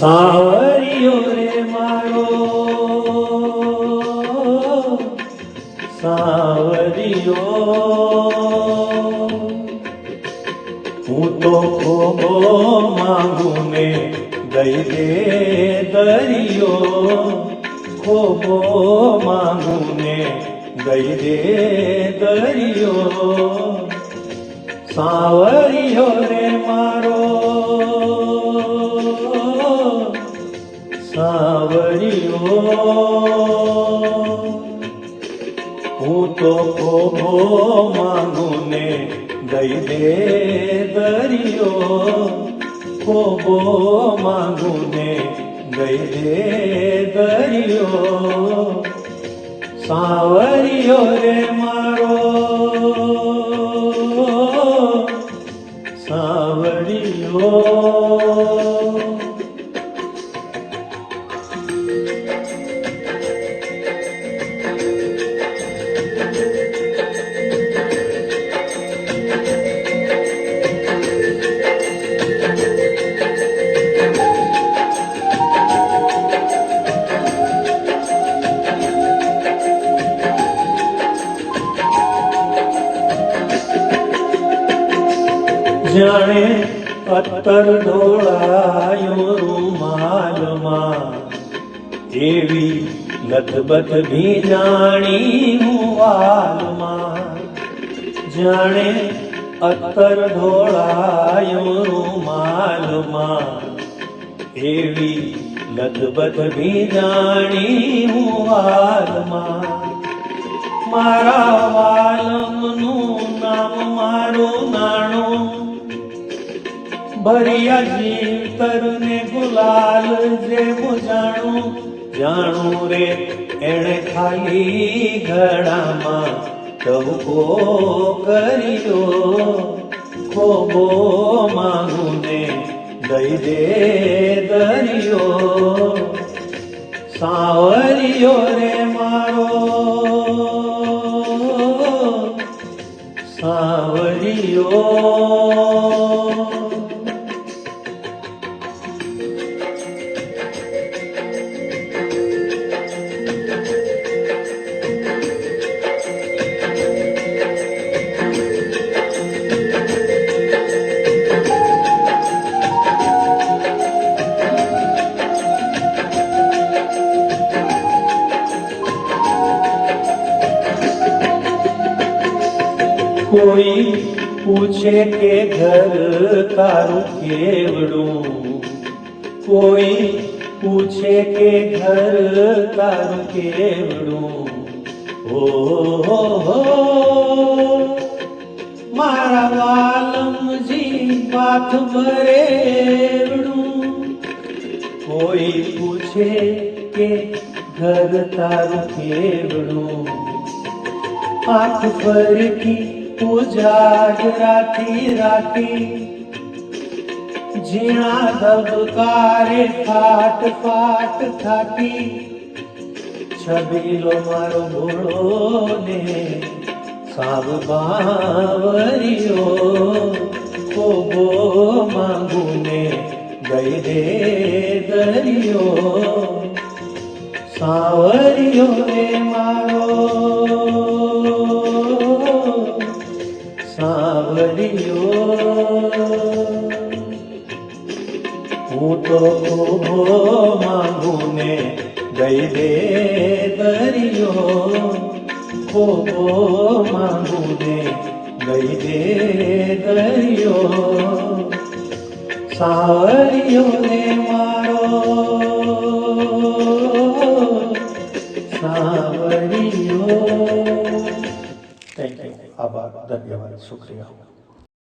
સાવરિયો રે મારો સાવરિયો, હું તો ખોબો માંગુ ને દઈ દે દરિયો, ખોબો માંગુ ને દઈ દે દરિયો, સાવરિયો રે મારો સાવરિયો, હું તો ખોબો માંગુ ને દઈ દે દરિયો, ખોબો માંગુ ને દઈ દે દરિયો, સાવરિયો રે મારો સાવરિયો. જાણે અત્તર ઢોળાયો રૂમાલમાં, એવી લથબથ ભીજાણી હું વાલમાં. જાણે અત્તર ઢોળાયો રૂમાલમાં, એવી લથબથ ભીજાણી હું વાલમાં. મારા વાલમનું નામ મારું નાણું, ભર્યા જીવતર ને ગુલાલ જેવું જાણું. જાણું રે એણે ખાલી ઘડામાં ટહુકો કર્યો, ખોબો માંગુ ને દઈ દે દરિયો, સાવરિયો રે મારો સાવરિયો. કોઈ પૂછે કે ઘર તારું કેવડું, કોઈ પૂછે કે ઘર તારું કેવડું. ઓહો મારા વાલમજી પાથ ભરેવડું. કોઈ પૂછે કે ઘર તારું કેવડું, પાથ ફરકી ઉજાગ રાતી રાતી. ઝીણા ધબકારે ફાટ ફાટ થાતી, છબીલો મારો ભોળો ને સાવ બાવરિયો, ખોબો માંગુ ને દઈ દે દરિયો, સાવરિયો રે મારો સાવરિયો. હું તો ખોબો માંગુ ને દઈ દે દરિયો, ખોબો માંગુ ને દઈ દે દરિયો, સાવરિયો રે મારો સાવરિયો. થેન્ક યુ, આભાર, ધન્યવાદ, શુક્રિયા.